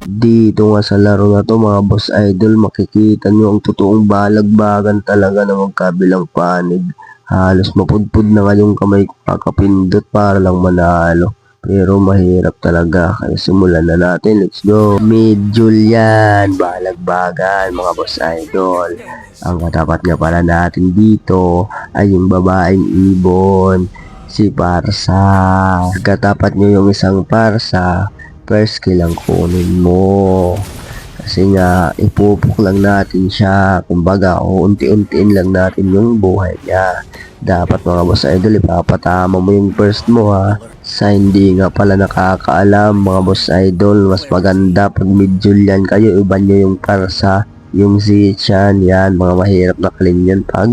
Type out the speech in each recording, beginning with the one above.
Dito nga sa laro na to mga boss idol, makikita nyo ang totoong balagbagan talaga ng magkabilang panig. Halos mapudpud na nga yung kamay ko kakapindot para lang manalo. Pero mahirap talaga, kaya simulan na natin. Let's go! Mid Julian, balagbagan mga boss idol. Ang katapat nga pala natin dito ay yung babaeng ibon, si Parsa. Katapat nyo yung isang Parsa, first kill ang kunin mo. Kasi nga, ipupuk lang natin siya. Kumbaga, unti-untiin lang natin yung buhay niya. Dapat mga boss idol, ipapatama mo yung first mo ha. Sa hindi nga pala nakakaalam mga boss idol, mas maganda pag mid Julian kayo, iba nyo yung Parsa, yung Zichan, yan, mga mahirap na clean yan pag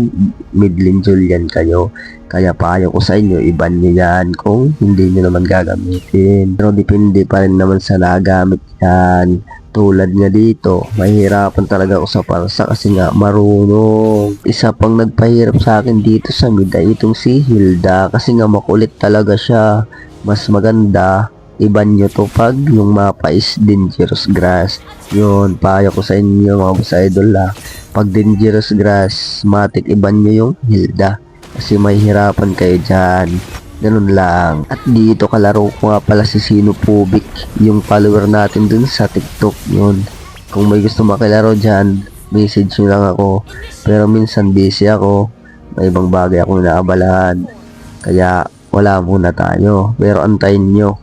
mid lane Julian kayo. Kaya payo ko sa inyo, iban nyo yan kung hindi nyo naman gagamitin. Pero depende pa rin naman sa nagamit yan. Tulad nga dito, mahirapan talaga ako sa Parsa kasi nga marunong. Isa pang nagpahirap sa akin dito sa mid ay itong si Hilda kasi nga makulit talaga siya. Mas maganda, iban nyo to pag yung mapa is dangerous grass. Yun, payo ko sa inyo mga boss idol ha. Pag dangerous grass, matik iban nyo yung Hilda. Kasi mahihirapan kayo dyan. Ganun lang. At dito kalaro ko nga pala si Sino Pubic, yung follower natin dun sa TikTok yun. Kung may gusto makilaro dyan, message nyo lang ako. Pero minsan busy ako. May ibang bagay akong naabalahan. Kaya wala muna tayo. Pero antayin nyo.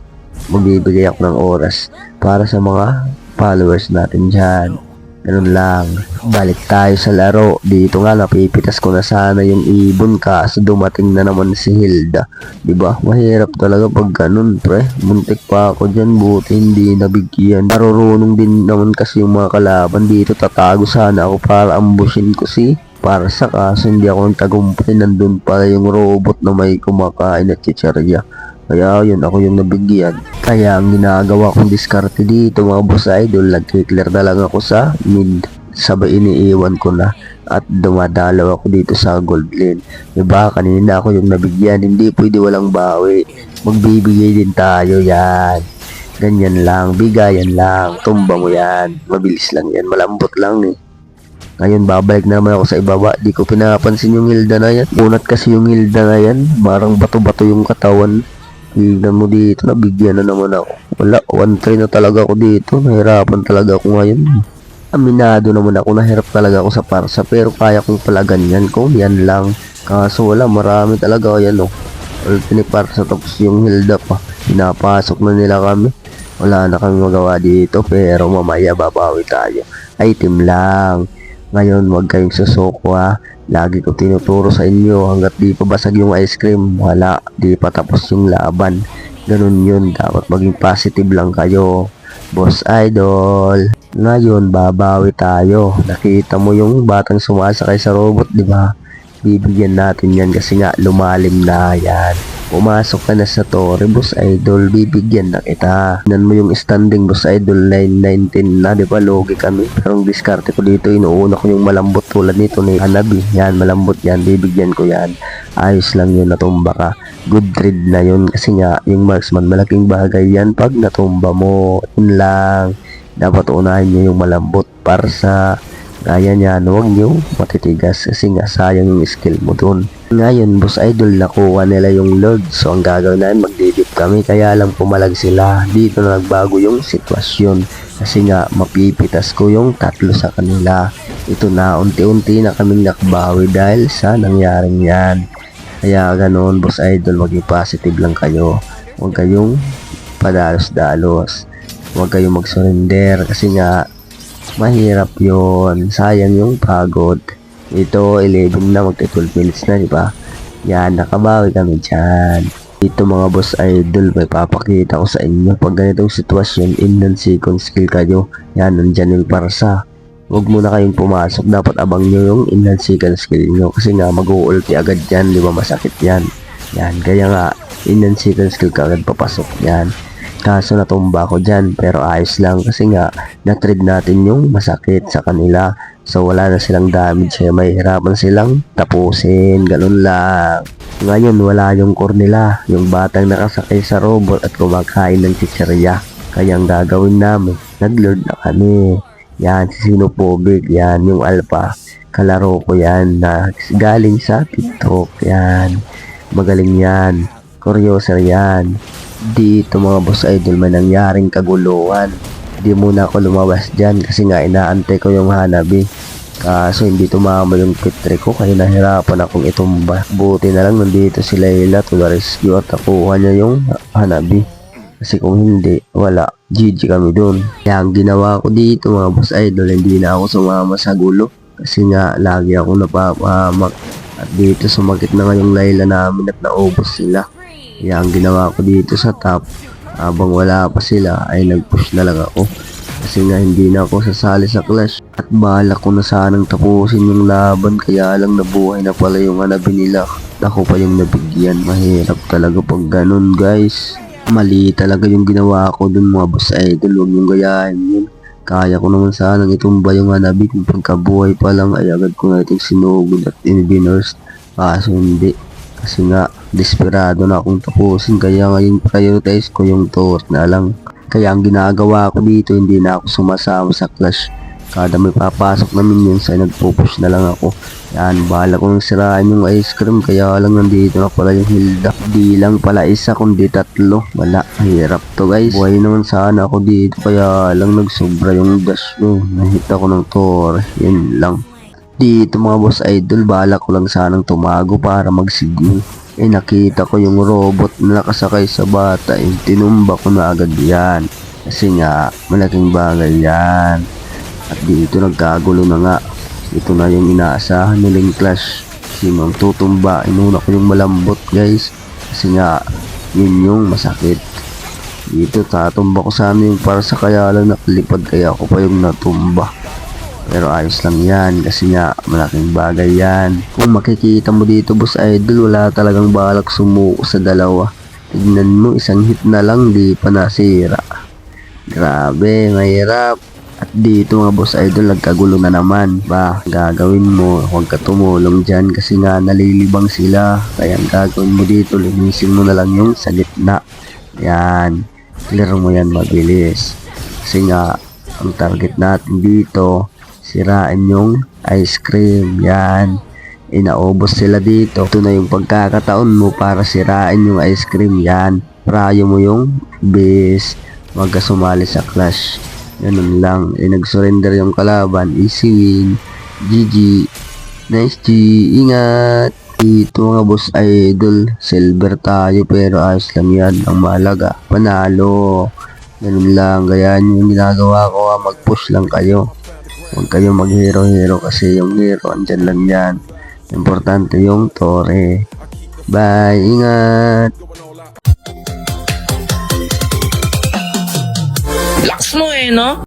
Magbibigay ako ng oras para sa mga followers natin dyan. Ganun lang. Balik tayo sa laro. Dito nga napipitas ko na sana yung ibon kaso dumating na naman si Hilda. Diba? Mahirap talaga pag ganun pre. Muntik pa ako dyan, buti hindi nabigyan. Marurunong din naman kasi yung mga kalaban dito. Tatago sana ako para ambushin ko si Parsa kaso hindi ako nagtagumpay. Nandun pala yung robot na may kumakain at chichirya. Kaya yun, ako yung nabigyan. Kaya ang ginagawa kong diskarte dito mga boss idol, nagkiklear na lang ako sa mid. Sabay iniiwan ko na. At dumadalaw ako dito sa gold lane. Diba, kanina ako yung nabigyan. Hindi pwede walang bawi. Magbibigay din tayo yan. Ganyan lang, bigayan lang. Tumba mo yan. Mabilis lang yan, malambot lang eh. Ngayon babalik na naman ako sa ibaba. Di ko pinapansin yung Hilda na yan. Unat kasi yung Hilda na yan. Parang bato-bato yung katawan. Tignan mo dito, nabigyan na naman ako. Wala, 1-3 na talaga ako dito. Nahirapan talaga ako ngayon. Aminado naman ako, nahirap talaga ako sa Parsa. Pero kaya kong pala ganyan kung yan lang. Kaso wala, marami talaga. Ayan o. Ulti ni Parsa tapos yung Hilda pa. Pinapasok na nila kami. Wala na kami magawa dito. Pero mamaya babawi tayo. Item lang. Ngayon, huwag kayong susuko ha. Lagi ko tinuturo sa inyo hanggat di pa basag yung ice cream. Wala, di pa tapos yung laban. Ganun yun, dapat maging positive lang kayo. Boss idol. Ngayon, babawi tayo. Nakita mo yung batang sumasakay sa robot, di ba? Bibigyan natin yan kasi nga lumalim na yan. Pumasok ka na sa Torre, boss idol, bibigyan na kita. Tignan mo yung standing, boss idol, 9-19 na, di ba? Logi kami. Pero ang diskarte ko dito, inuuna ko yung malambot tulad nito ni Hanabi. Yan, malambot yan, bibigyan ko yan. Ayos lang yun, natumba ka. Good trade na yun kasi nga, yung marksman, malaking bagay yan pag natumba mo. Yun lang. Dapat unahin nyo yung malambot para sa gaya niyan, huwag nyo matitigas kasi nga sayang yung skill mo dun. Ngayon, boss idol, nakuha nila yung Lord. So, ang gagawin namin, magdidip kami. Kaya lang pumalag sila. Dito na nagbago yung sitwasyon. Kasi nga, mapipitas ko yung tatlo sa kanila. Ito na, unti-unti na kaming nakabawi dahil sa nangyaring yan. Kaya ganoon, boss idol, maging positive lang kayo. Huwag kayong padalos-dalos. Huwag kayong mag-surrender kasi nga, mahirap yon, sayang yung pagod. Ito 11 na, magta 12 minutes na, di ba? Yan, nakabawi kami dyan. Ito mga boss idol, may papakita ko sa inyo. Pag ganitong sitwasyon, in second skill kayo. Yan, nandyan yung Parsa. Huwag muna kayong pumasok, dapat abang nyo yung in second skill nyo. Kasi nga, mag-uulti agad yan, di ba? Masakit yan. Yan, kaya nga, in second skill ka agad papasok yan. Kaso natumba ko dyan, pero ayos lang kasi nga na-trade natin yung masakit sa kanila. So wala na silang damage, kaya mahirapan silang tapusin, ganun lang. Ngayon wala yung core nila, yung batang nakasakay sa robot at kumakain ng chichirya. Kaya ang gagawin namin, Nag-lord na kami. Yan, si Sinophobic. Yan, yung alpha. Kalaro ko yan na galing sa TikTok. Yan. Magaling yan. Kuryoser yan. Dito mga boss idol may nangyaring kaguluhan. Di muna ako lumabas dyan kasi nga inaantay ko yung Hanabi. Kaso hindi tumama yung pitre ko kaya nahirapan akong itumba. Buti na lang nandito si Layla to the rescue at nakuha niya yung Hanabi. Kasi kung hindi, wala. GG kami dun. Kaya ang ginawa ko dito mga boss idol, hindi na ako sumama sa gulo. Kasi nga lagi ako napapahamak. At dito sumakit na nga yung Layla namin at naubos sila. Kaya ang ginawa ko dito sa top, habang wala pa sila ay nag-push na lang ako. Kasi nga hindi na ako sasali sa clash. At balak ko na sanang tapusin yung laban kaya lang nabuhay na pala yung Hanabi nila. Ako pa yung nabigyan. Mahirap talaga pag ganun guys. Mali talaga yung ginawa ko dun mga boss idol. Huwag yung gayahin yun. Kaya ko naman sanang itumba yung Hanabi. Kung pagkabuhay pa lang ay agad ko na itong sinugod at inibinurst. Kaso hindi. Kasi nga desperado na akong tapusin. Kaya ngayon prioritize ko yung tour na lang. Kaya ang ginagawa ko dito, hindi na ako sumasama sa clash. Kada may papasok na minions ay nagpo-push na lang ako. Yan, bahala ko nang sirain yung ice cream. Kaya lang nandito na pala yung Hilda. Di lang pala isa, kundi tatlo. Wala, hirap to guys. Buhay naman sana ako dito. Kaya lang nagsobra yung dash ko. Nahit ako ng tor. Yan lang. Dito mga boss idol, bahala ko lang sanang tumago para magsignal. Nakita ko yung robot na nakasakay sa bata, tinumba ko na agad yan. Kasi nga, malaking bagay yan. At dito nagkagulo na nga. Ito na yung inaasahan nilang clash. Sino ang tutumba? Inuna ko yung malambot guys. Kasi nga, yun yung masakit. Dito tatumba ko sana yung para sa kaya lang nakalipad kaya ako pa yung natumba. Pero ayos lang yan kasi nga malaking bagay yan. Kung makikita mo dito boss idol, wala talagang balak sumuko sa dalawa. Tignan mo, isang hit na lang di pa nasira. Grabe, mahirap. At dito mga boss idol, nagkagulo na naman. Ba, gagawin mo, huwag ka tumulong dyan kasi nga nalilibang sila. Kaya ang gagawin mo dito, linisin mo na lang yung sa gitna. Yan, clear mo yan mabilis. Kasi nga, ang target natin dito, sirain yung ice cream. Yan. Inaubos sila dito. Ito na yung pagkakataon mo para sirain yung ice cream. Yan. Prayo mo yung base. Huwag ka sumali sa clash. Ganun lang. Nag-surrender yung kalaban. Easy win. GG. Nice G. Ingat. Ito mga boss idol. Silver tayo pero ayos lang yan. Ang mahalaga. Panalo. Ganun lang. Gayaan yung ginagawa ko. Mag-push lang kayo. Huwag kayo mag-hero-hero kasi yung hero andyan lang yan. Importante yung tore. Bye, ingat! Lakas mo no?